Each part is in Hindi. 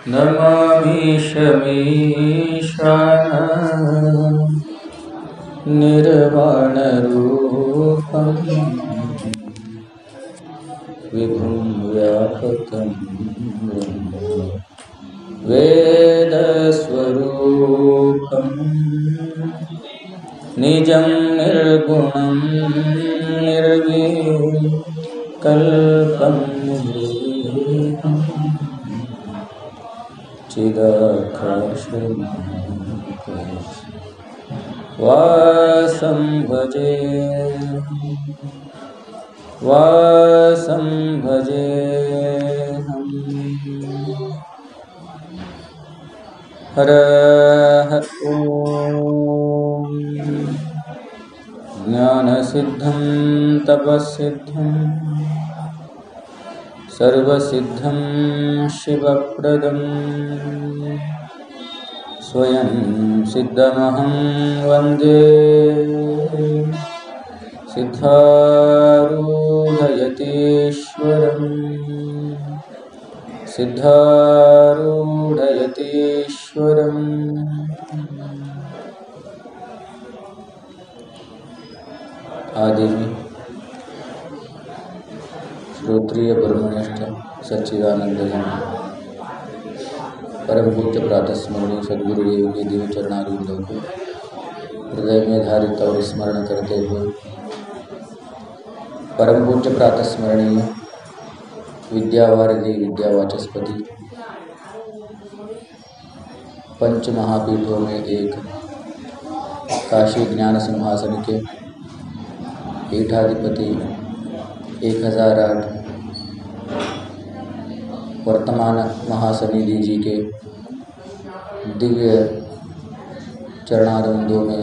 नमामि शमीशानम् निर्वाणरूपम् विभुं व्यापकं ब्रह्म वेदस्वरूपम् निजं निर्गुणं निर्विकल्पं चिदाकाशं वासं भजेऽहम्। हरः ॐ ज्ञानसिद्धं तपःसिद्धं सर्वसिद्धं शिवप्रदं स्वयं सिद्धमहं वन्दे सिद्धारूढयतीश्वरम्। आदि में श्रोत्रिय ब्रह्मनिष्ठ सच्चिदानंद परम पूज्य प्रातः स्मरणीय सद्गुरुदेव के दिव्य चरणारविंदों को हृदय में धारित और स्मरण करते हुए परम पूज्य प्रातः स्मरणीय विद्यावारिधि विद्यावाचस्पति पंच महापीठों में एक काशी ज्ञान सिंहासन के पीठाधिपति 1008 वर्तमान महासनिधि जी के दिव्य चरणारविंदों में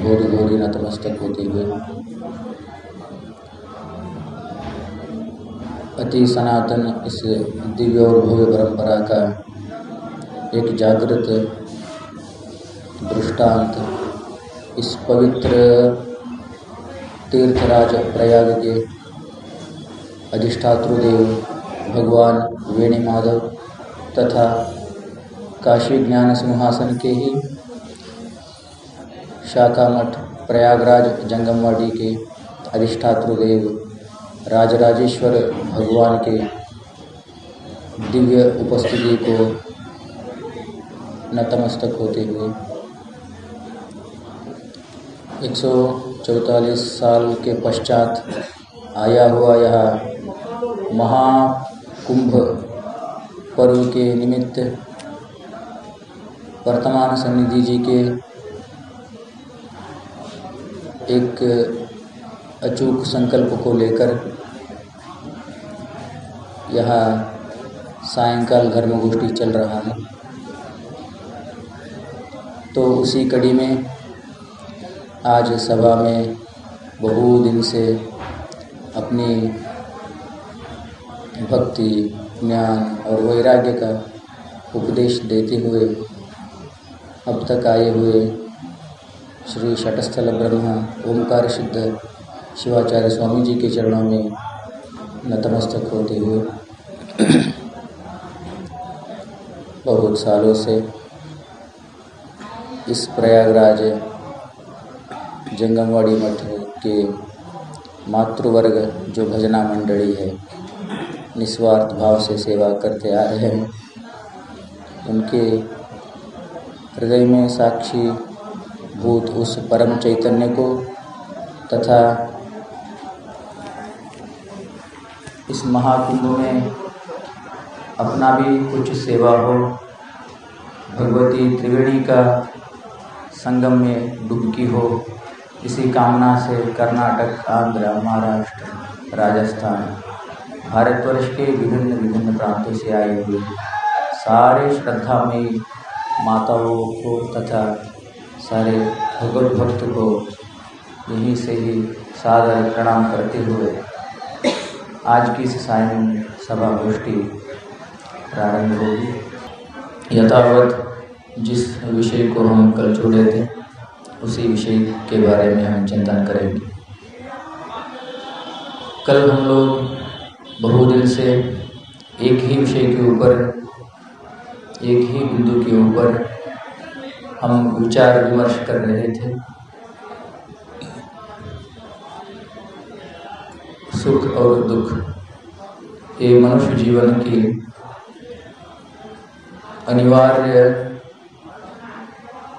घोरी घोरी नतमस्तक होते हुए अति सनातन इस दिव्य और भव्य परंपरा का एक जागृत दृष्टांत इस पवित्र तीर्थराज प्रयाग के अधिष्ठातृदेव भगवान वेणुमाधव तथा काशी ज्ञान सिंहासन के ही शाखा मठ प्रयागराज जंगमवाड़ी के अधिष्ठातृदेव राजराजेश्वर भगवान के दिव्य उपस्थिति को नतमस्तक होते हुए 144 साल के पश्चात आया हुआ यह महाकुंभ पर्व के निमित्त वर्तमान सन्निधि जी के एक अचूक संकल्प को लेकर यहाँ सायंकाल धर्मगोष्ठी चल रहा है। तो उसी कड़ी में आज सभा में बहु दिन से अपनी भक्ति ज्ञान और वैराग्य का उपदेश देते हुए अब तक आए हुए श्री शटस्थल ब्रह्म ओमकार सिद्ध शिवाचार्य स्वामी जी के चरणों में नतमस्तक होते हुए बहुत सालों से इस प्रयागराज जंगमवाड़ी मठ के मातृवर्ग जो भजना मंडली है निस्वार्थ भाव से सेवा करते आ रहे हैं, उनके हृदय में साक्षी भूत उस परम चैतन्य को तथा इस महाकुंभ में अपना भी कुछ सेवा हो, भगवती त्रिवेणी का संगम में डुबकी हो, इसी कामना से कर्नाटक, आंध्र, महाराष्ट्र, राजस्थान, भारतवर्ष के विभिन्न विभिन्न प्रांतों से आए हुए सारे श्रद्धामयी माताओं को तथा सारे भगवत भक्त को यहीं से ही सादर प्रणाम करते हुए आज की सायं सभा गोष्ठी प्रारंभ होगी। यथावत जिस विषय को हम कल छोड़े थे उसी विषय के बारे में हम चिंतन करेंगे। कल हम लोग बहु दिन से एक ही विषय के ऊपर एक ही बिंदु के ऊपर हम विचार विमर्श कर रहे थे। सुख और दुख ये मनुष्य जीवन की अनिवार्य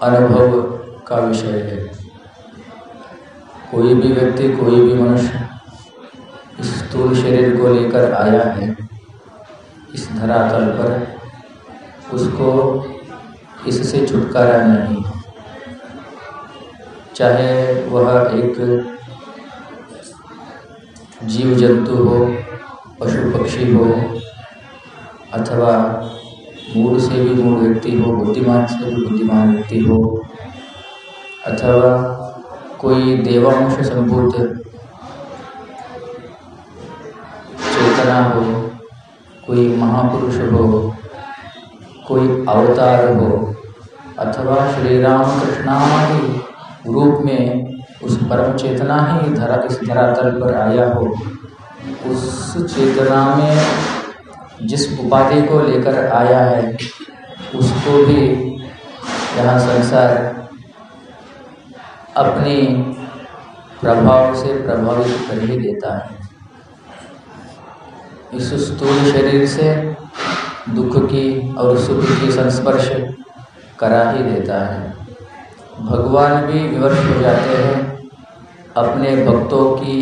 अनुभव का विषय है। कोई भी व्यक्ति, कोई भी मनुष्य इस स्थूल शरीर को लेकर आया है इस धरातल पर, उसको इससे छुटकारा नहीं। चाहे वह एक जीव जंतु हो, पशु पक्षी हो, अथवा मूढ़ से भी मूढ़ व्यक्ति हो, बुद्धिमान से भी बुद्धिमान व्यक्ति हो, अथवा कोई देवांश संभूत चेतना हो, कोई महापुरुष हो, कोई अवतार हो, अथवा श्री राम कृष्णादि रूप में उस परम चेतना ही इस धरातल पर आया हो, उस चेतना में जिस उपाधि को लेकर आया है उसको भी यह संसार अपनी प्रभाव से प्रभावित कर ही देता है। इस स्थूल शरीर से दुख की और सुख की संस्पर्श करा ही देता है। भगवान भी विवश हो जाते हैं अपने भक्तों की,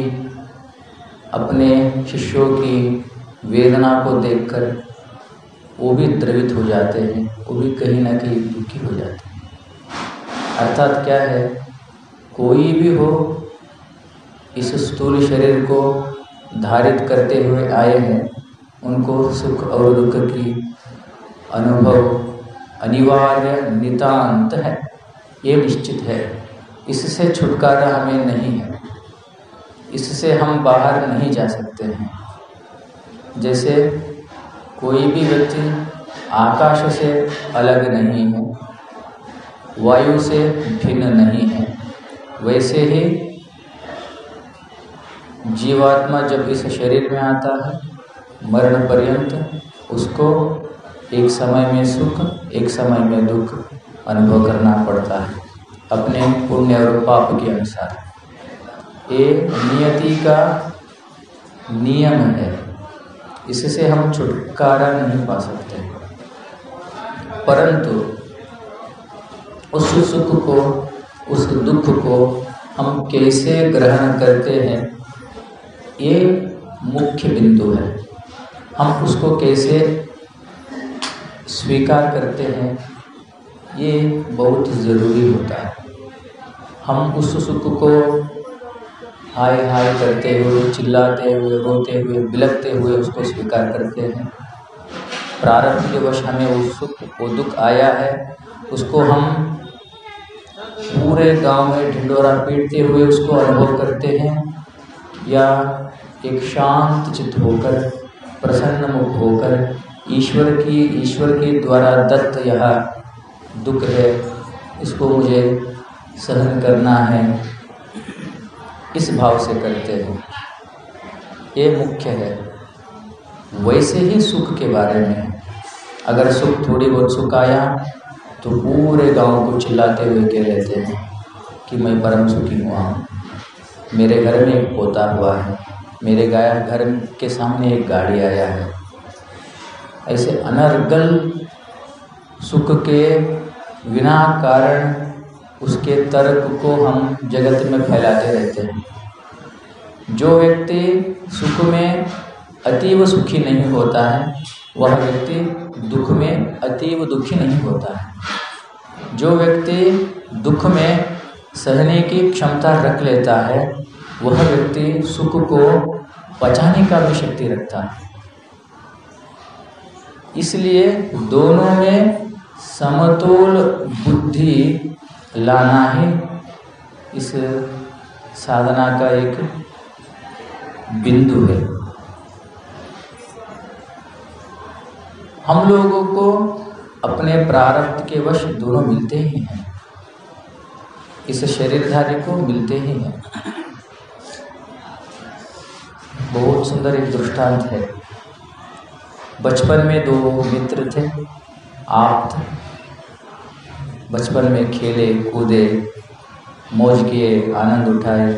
अपने शिष्यों की वेदना को देखकर। वो भी द्रवित हो जाते हैं, वो भी कहीं ना कहीं दुखी हो जाते हैं। अर्थात क्या है, कोई भी हो इस स्थूल शरीर को धारित करते हुए आए हैं, उनको सुख और दुख की अनुभव अनिवार्य नितांत है, ये निश्चित है। इससे छुटकारा हमें नहीं है, इससे हम बाहर नहीं जा सकते हैं। जैसे कोई भी व्यक्ति आकाश से अलग नहीं है, वायु से भिन्न नहीं है, वैसे ही जीवात्मा जब इस शरीर में आता है, मरण पर्यंत उसको एक समय में सुख, एक समय में दुख अनुभव करना पड़ता है अपने पुण्य और पाप के अनुसार। ये नियति का नियम है, इससे हम छुटकारा नहीं पा सकते। परंतु उस सुख को, उस दुख को हम कैसे ग्रहण करते हैं, ये मुख्य बिंदु है। हम उसको कैसे स्वीकार करते हैं, ये बहुत ज़रूरी होता है। हम उस सुख को हाय हाय करते हुए, चिल्लाते हुए, रोते हुए, बिलखते हुए उसको स्वीकार करते हैं। प्रारब्ध के वश हमें वो सुख, वो दुख आया है, उसको हम पूरे गांव में ढिंडोरा पीटते हुए उसको अनुभव करते हैं, या एक शांत चित्त होकर, प्रसन्न मुख होकर, ईश्वर के द्वारा दत्त यह दुख है, इसको मुझे सहन करना है, इस भाव से करते हैं। ये मुख्य है। वैसे ही सुख के बारे में, अगर सुख, थोड़ी बहुत सुख आया तो पूरे गांव को चिल्लाते हुए कह लेते हैं कि मैं परम सुखी हुआ हूँ, मेरे घर में एक पोता हुआ है, मेरे घर के सामने एक गाड़ी आया है। ऐसे अनर्गल सुख के बिना कारण उसके तर्क को हम जगत में फैलाते रहते हैं। जो व्यक्ति सुख में अतीव सुखी नहीं होता है, वह व्यक्ति दुख में अतीव दुखी नहीं होता है। जो व्यक्ति दुख में सहने की क्षमता रख लेता है, वह व्यक्ति सुख को पचाने का भी शक्ति रखता है। इसलिए दोनों में समतोल बुद्धि लाना ही इस साधना का एक बिंदु है। हम लोगों को अपने प्रारब्ध के वश दोनों मिलते ही हैं, इस शरीरधारी को मिलते ही हैं। बहुत सुंदर एक दृष्टांत है। बचपन में दो मित्र थे, आप बचपन में खेले कूदे, मौज किए, आनंद उठाए,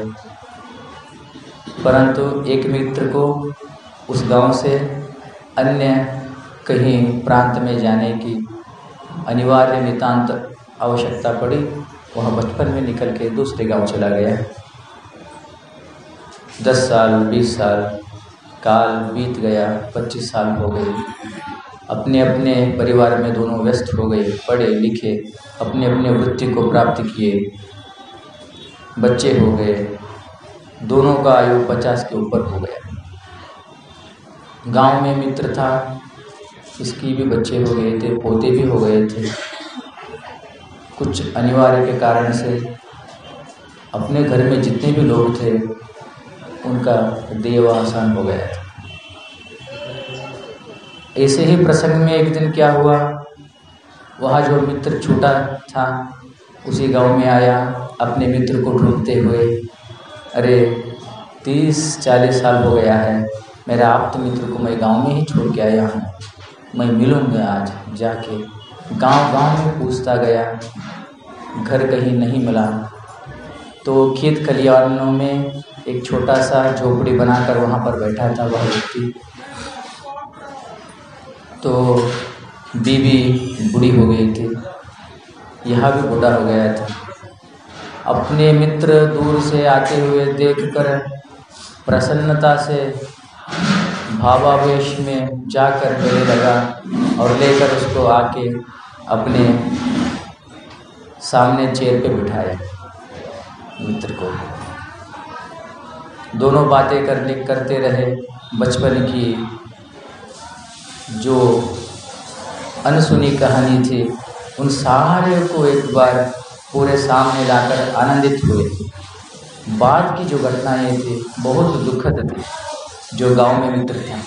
परंतु एक मित्र को उस गांव से अन्य कहीं प्रांत में जाने की अनिवार्य नितांत आवश्यकता पड़ी। वह बचपन में निकल के दूसरे गांव चला गया। 10 साल 20 साल काल बीत गया, 25 साल हो गए। अपने अपने परिवार में दोनों व्यस्त हो गए, पढ़े लिखे, अपने अपने वृत्ति को प्राप्त किए, बच्चे हो गए। दोनों का आयु 50 के ऊपर हो गया। गांव में मित्र था, इसकी भी बच्चे हो गए थे, पोते भी हो गए थे। कुछ अनिवार्य के कारण से अपने घर में जितने भी लोग थे उनका देहावसान हो गया था। ऐसे ही प्रसंग में एक दिन क्या हुआ, वह जो मित्र छूटा था उसी गांव में आया अपने मित्र को ढूंढते हुए। अरे 30-40 साल हो गया है, मेरा आप्त मित्र को मैं गांव में ही छोड़ के आया हूँ, मैं मिलूँगा आज जाके। गांव में पूछता गया, घर कहीं नहीं मिला। तो खेत खलिहानों में एक छोटा सा झोपड़ी बनाकर वहाँ पर बैठा था वह व्यक्ति। तो बीवी बूढ़ी हो गई थी, यह भी बूढ़ा हो गया था। अपने मित्र दूर से आते हुए देखकर प्रसन्नता से भावावेश में जाकर गले लगा और लेकर उसको आके अपने सामने चेयर पे बिठाया मित्र को। दोनों बातें करते रहे। बचपन की जो अनसुनी कहानी थी उन सारे को एक बार पूरे सामने लाकर आनंदित हुए। बाद की जो घटनाएं थी बहुत दुखद थी। जो गांव में मित्र था,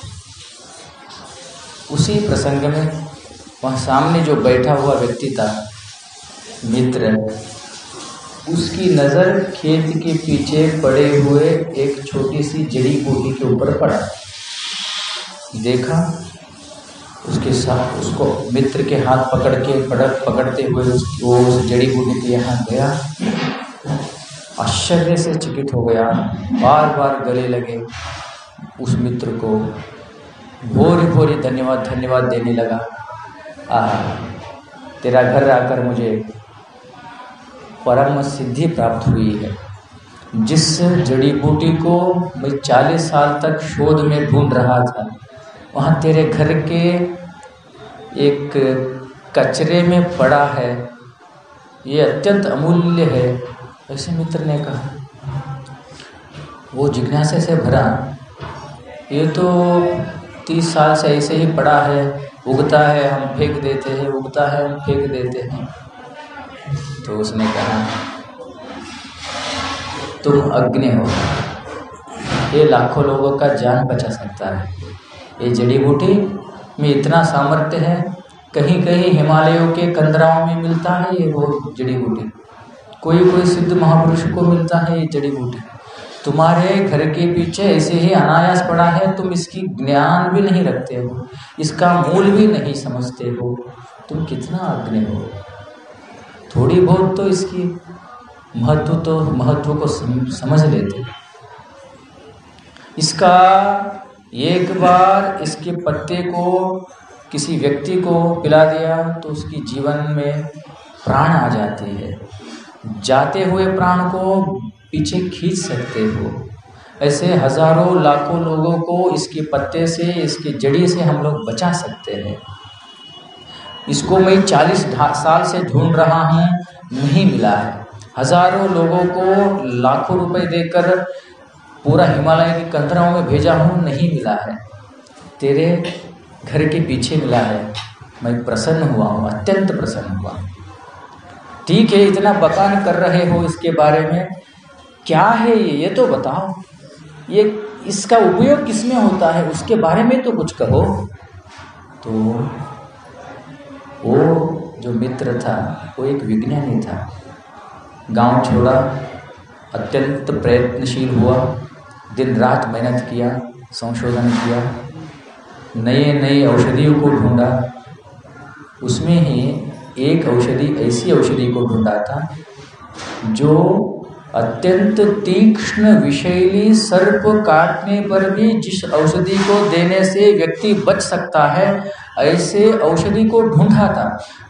उसी प्रसंग में वहाँ सामने जो बैठा हुआ व्यक्ति था मित्र, उसकी नज़र खेत के पीछे पड़े हुए एक छोटी सी जड़ी बूटी के ऊपर पड़ा। देखा, उसके साथ उसको मित्र के हाथ पकड़ते हुए वो उस जड़ी बूटी के यहाँ गया। आश्चर्य से चकित हो गया, बार बार गले लगे, उस मित्र को भोरी धन्यवाद देने लगा। तेरा घर आकर मुझे परम सिद्धि प्राप्त हुई है। जिस जड़ी बूटी को मैं 40 साल तक शोध में ढूंढ रहा था, वहाँ तेरे घर के एक कचरे में पड़ा है, ये अत्यंत अमूल्य है। ऐसे मित्र ने कहा। वो जिज्ञासा से भरा, ये तो 30 साल से ऐसे ही पड़ा है, उगता है हम फेंक देते हैं, उगता है हम फेंक देते हैं। तो उसने कहा, तुम अज्ञ हो, ये लाखों लोगों का जान बचा सकता है। ये जड़ी बूटी में इतना सामर्थ्य है, कहीं कहीं हिमालयों के कंदराओं में मिलता है ये वो जड़ी बूटी, कोई सिद्ध महापुरुष को मिलता है ये जड़ी बूटी। तुम्हारे घर के पीछे ऐसे ही अनायास पड़ा है, तुम इसकी ज्ञान भी नहीं रखते हो, इसका मूल भी नहीं समझते हो। तुम कितना अज्ञ हो। थोड़ी बहुत तो इसकी महत्व को समझ लेते। इसका एक बार इसके पत्ते को किसी व्यक्ति को पिला दिया तो उसकी जीवन में प्राण आ जाती है। जाते हुए प्राण को पीछे खींच सकते हो। ऐसे हजारों लाखों लोगों को इसके पत्ते से, इसके जड़ी से हम लोग बचा सकते हैं। इसको मैं 40 साल से ढूंढ रहा हूँ, नहीं मिला है। हजारों लोगों को लाखों रुपए देकर पूरा हिमालय की कंदराओं में भेजा हूँ, नहीं मिला है। तेरे घर के पीछे मिला है। मैं प्रसन्न हुआ हूँ, अत्यंत प्रसन्न हुआ। ठीक है, इतना बखान कर रहे हो इसके बारे में, क्या है ये तो बताओ। ये इसका उपयोग किसमें होता है, उसके बारे में तो कुछ कहो। तो वो जो मित्र था वो एक विज्ञानी था। गांव छोड़ा, अत्यंत प्रयत्नशील हुआ, दिन रात मेहनत किया, संशोधन किया, नए औषधियों को ढूंढा। उसमें ही एक औषधि, ऐसी औषधि को ढूंढा था जो अत्यंत तीक्ष्ण विषैली सर्प काटने पर भी जिस औषधि को देने से व्यक्ति बच सकता है, ऐसे औषधि को ढूंढा था।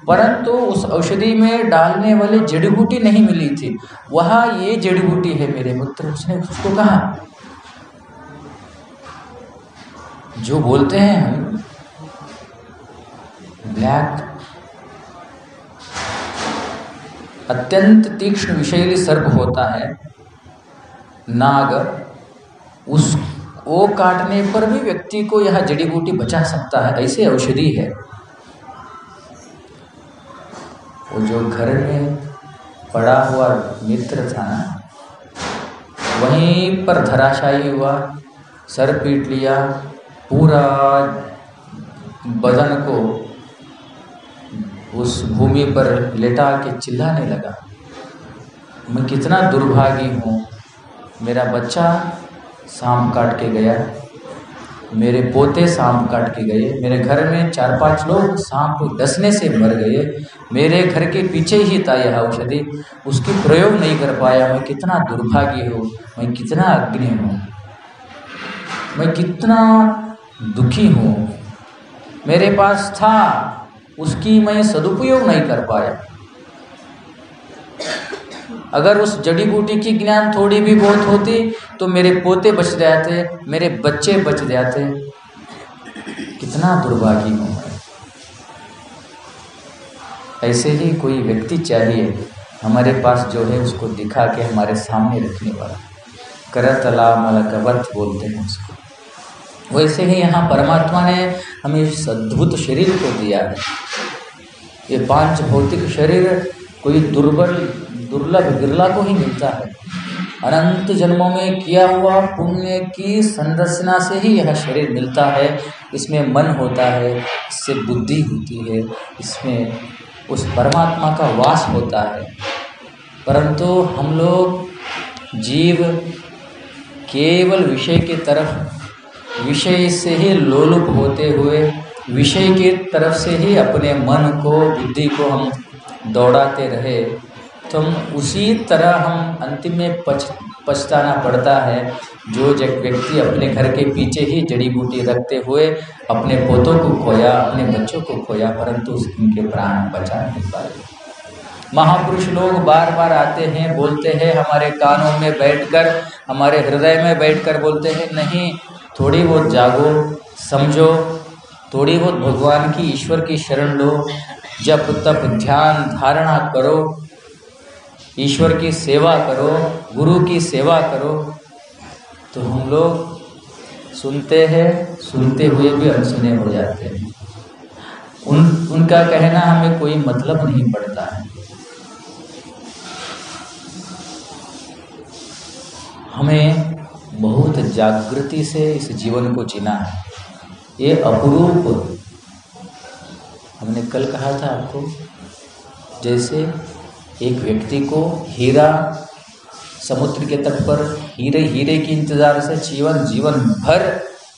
परंतु उस औषधि में डालने वाली जड़ी बूटी नहीं मिली थी। वह ये जड़ी बूटी है मेरे मित्र, उसने उसको कहा। जो बोलते हैं हम ब्लैक, अत्यंत तीक्ष्ण विषैली सर्प होता है नाग, उस वो काटने पर भी व्यक्ति को यह जड़ी बूटी बचा सकता है, ऐसे औषधि है। वो जो घर में पड़ा हुआ मित्र था ना, वहीं पर धराशायी हुआ, सर पीट लिया, पूरा बदन को उस भूमि पर लेटा के चिल्लाने लगा, मैं कितना दुर्भागी हूँ, मेरा बच्चा सांप काट के गया, मेरे पोते सांप काट के गए, मेरे घर में 4-5 लोग सांप डसने से मर गए, मेरे घर के पीछे ही था यह औषधि, उसकी प्रयोग नहीं कर पाया, मैं कितना दुर्भागी हूँ, मैं कितना अग्नि हूँ, मैं कितना दुखी हूँ। मेरे पास था, उसकी मैं सदुपयोग नहीं कर पाया। अगर उस जड़ी बूटी की ज्ञान थोड़ी भी बहुत होती तो मेरे पोते बच जाते, मेरे बच्चे बच जाते। कितना दुर्भागी हूँ मैं। ऐसे ही कोई व्यक्ति चाहिए हमारे पास जो है उसको दिखा के हमारे सामने रखने वाला, करतला मलकवत बोलते हैं उसको। वैसे ही यहाँ परमात्मा ने हमें इस अद्भुत शरीर को दिया है। ये 5 भौतिक शरीर कोई दुर्लभ बिरला को ही मिलता है। अनंत जन्मों में किया हुआ पुण्य की संरचना से ही यह शरीर मिलता है। इसमें मन होता है, इससे बुद्धि होती है, इसमें उस परमात्मा का वास होता है। परंतु हम लोग जीव केवल विषय की तरफ, विषय से ही लोलुप होते हुए, विषय की तरफ से ही अपने मन को, बुद्धि को हम दौड़ाते रहे, तो हम उसी तरह हम अंतिम में पछताना पड़ता है। जो व्यक्ति अपने घर के पीछे ही जड़ी बूटी रखते हुए अपने पोतों को खोया, अपने बच्चों को खोया, परंतु उनके प्राण बचा नहीं पाए। महापुरुष लोग बार बार आते हैं, बोलते हैं, हमारे कानों में बैठकर, हमारे हृदय में बैठकर बोलते हैं, नहीं, थोड़ी बहुत जागो, समझो, थोड़ी बहुत भगवान की, ईश्वर की शरण लो, जप तप ध्यान धारणा करो, ईश्वर की सेवा करो, गुरु की सेवा करो। तो हम लोग सुनते हैं, सुनते हुए भी अनसुने हो जाते हैं। उनका कहना हमें कोई मतलब नहीं पड़ता है। हमें बहुत जागृति से इस जीवन को जीना है। ये अपुरूप, हमने कल कहा था आपको, जैसे एक व्यक्ति को हीरा, समुद्र के तट पर हीरे के इंतजार से जीवन भर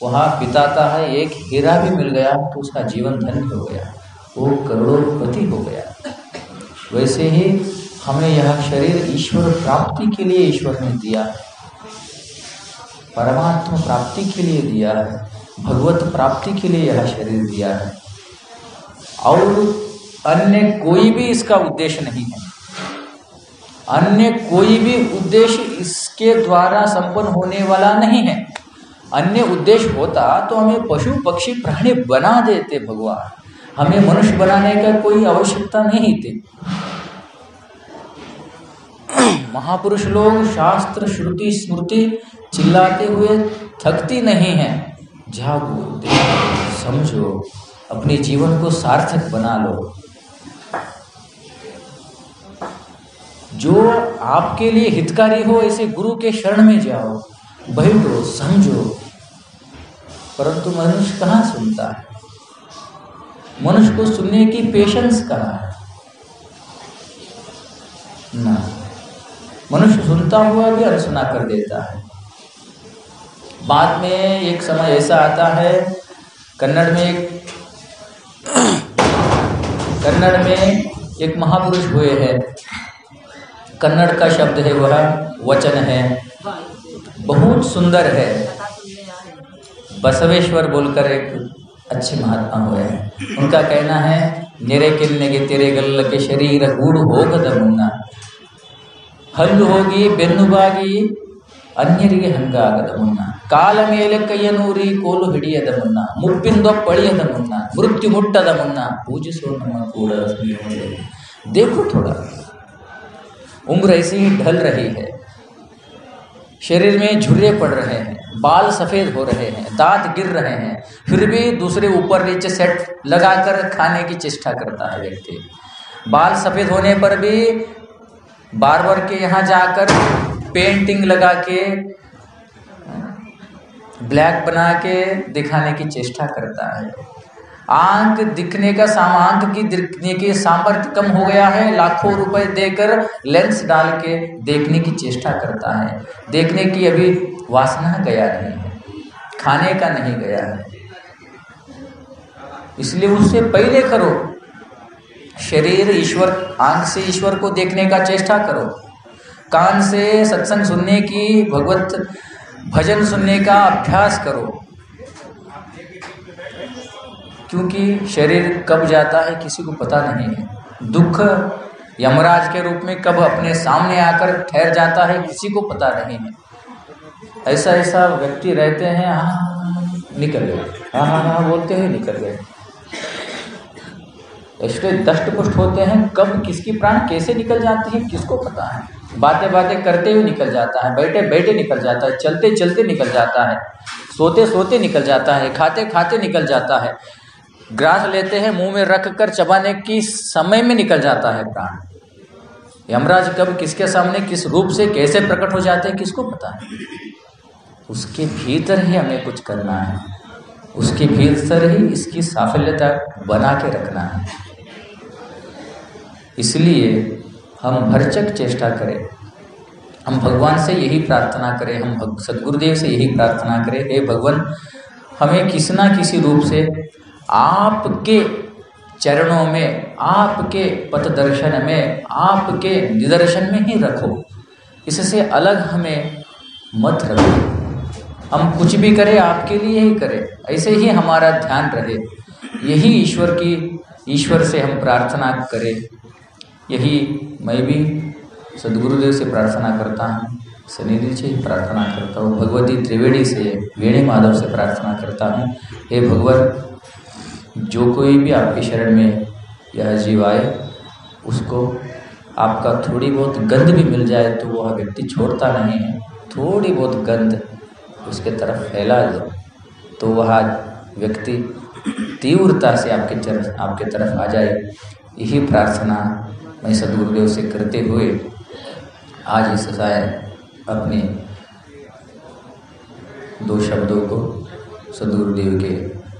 वहाँ बिताता है, एक हीरा भी मिल गया तो उसका जीवन धन्य हो गया, वो करोड़पति हो गया। वैसे ही हमें यह शरीर ईश्वर प्राप्ति के लिए ईश्वर ने दिया है, परमात्मा प्राप्ति के लिए दिया है, भगवत प्राप्ति के लिए यह शरीर दिया है, और अन्य कोई भी इसका उद्देश्य नहीं है। अन्य कोई भी उद्देश्य इसके द्वारा संपन्न होने वाला नहीं है। अन्य उद्देश्य होता तो हमें पशु पक्षी प्राणी बना देते भगवान, हमें मनुष्य बनाने का कोई आवश्यकता नहीं थी। महापुरुष लोग शास्त्र श्रुति स्मृति चिल्लाते हुए थकती नहीं है। जागो, देखो, समझो, अपने जीवन को सार्थक बना लो। जो आपके लिए हितकारी हो ऐसे गुरु के शरण में जाओ, बैठो, समझो। परंतु मनुष्य कहाँ सुनता है? मनुष्य को सुनने की पेशेंस कहाँ है? ना, मनुष्य सुनता हुआ भी अनसुना कर देता है। बाद में एक समय ऐसा आता है, कन्नड़ में एक कन्नड़ में एक महापुरुष हुए हैं, कन्नड़ का शब्द है वह वचन है, बहुत सुंदर है। बसवेश्वर बोलकर एक अच्छे महात्मा हुए हैं। उनका कहना है, नेरे किन्नेगे तेरे गल्ल के शरीर गूढ़ होगद मुन्ना, हल्ಲು ಹೋಗಿ ಬೆನ್ನು ಬಾಗಿ ಅನ್ಯರಿಗೆ ಹಂಗಾಗದ ಮುನ್ನ, ಕಾಲ ಮೇಲೆ ಕೈಯನೂರಿ ಕೋಲು ಹಿಡಿಯದ ಮುನ್ನ, ಮುಪ್ಪಿಂದೊಪ್ಪಳಿಯದ ಮುನ್ನ, ಮೃತ್ಯು ಮುಟ್ಟದ ಮುನ್ನ, पूजिसो ನಮ್ಮ ಕೂಡ। देखो थोड़ा, उम्र ऐसे ही ढल रही है, शरीर में झुर्रे पड़ रहे हैं, बाल सफ़ेद हो रहे हैं, दांत गिर रहे हैं, फिर भी दूसरे ऊपर नीचे सेट लगाकर खाने की चेष्टा करता है व्यक्ति। बाल सफ़ेद होने पर भी बार्बर के यहाँ जाकर पेंटिंग लगा के ब्लैक बना के दिखाने की चेष्टा करता है। आंख दिखने का आंख की दिखने के सामर्थ्य कम हो गया है, लाखों रुपए देकर लेंस डाल के देखने की चेष्टा करता है। देखने की अभी वासना गया नहीं है, खाने का नहीं गया है, इसलिए उससे पहले करो। शरीर ईश्वर, आंख से ईश्वर को देखने का चेष्टा करो, कान से सत्संग सुनने की, भगवत भजन सुनने का अभ्यास करो, क्योंकि शरीर कब जाता है किसी को पता नहीं है। दुख यमराज के रूप में कब अपने सामने आकर ठहर जाता है किसी को पता नहीं है। ऐसा ऐसा व्यक्ति रहते हैं, हाँ निकल गए, हाँ बोलते हैं निकल गए। ऐसे दष्ट पुष्ट होते हैं, कब किसकी प्राण कैसे निकल जाती है किसको पता है। बातें बातें करते हुए निकल जाता है, बैठे बैठे निकल जाता है, चलते चलते निकल जाता है, सोते सोते निकल जाता है, खाते खाते निकल जाता है, ग्रास लेते हैं मुंह में रख कर चबाने की समय में निकल जाता है प्राण। यमराज कब किसके सामने किस रूप से कैसे प्रकट हो जाते हैं किसको पता है। उसके भीतर ही हमें कुछ करना है, उसके भीतर ही इसकी साफल्यता बना के रखना है। इसलिए हम भरचक चेष्टा करें, हम भगवान से यही प्रार्थना करें, हम सद्गुरुदेव से यही प्रार्थना करें, हे भगवान हमें किसी ना किसी रूप से आपके चरणों में, आपके पथ दर्शन में, आपके निदर्शन में ही रखो, इससे अलग हमें मत रखो। हम कुछ भी करें आपके लिए ही करें, ऐसे ही हमारा ध्यान रहे, यही ईश्वर से हम प्रार्थना करें। यही मैं भी सद्गुरुदेव से प्रार्थना करता हूँ, सनिधि से प्रार्थना करता हूँ, भगवती त्रिवेणी से, वेणी माधव से प्रार्थना करता हूँ। हे भगवान, जो कोई भी आपके शरण में यह जीव आए उसको आपका थोड़ी बहुत गंध भी मिल जाए तो वह व्यक्ति छोड़ता नहीं है, थोड़ी बहुत गंध उसके तरफ फैला दो तो वह व्यक्ति तीव्रता से आपके तरफ आ जाए। यही प्रार्थना मैं सद्गुरुदेव से करते हुए आज इस अपने 2 शब्दों को सद्गुरुदेव के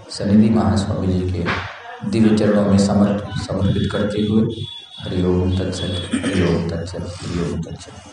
सनिधि महास्वामी जी के दिव्य चरणों में समर्पित करते हुए हरि ओम तत्सत, हरि ओम तत्सत, हरि ओम तत्सत।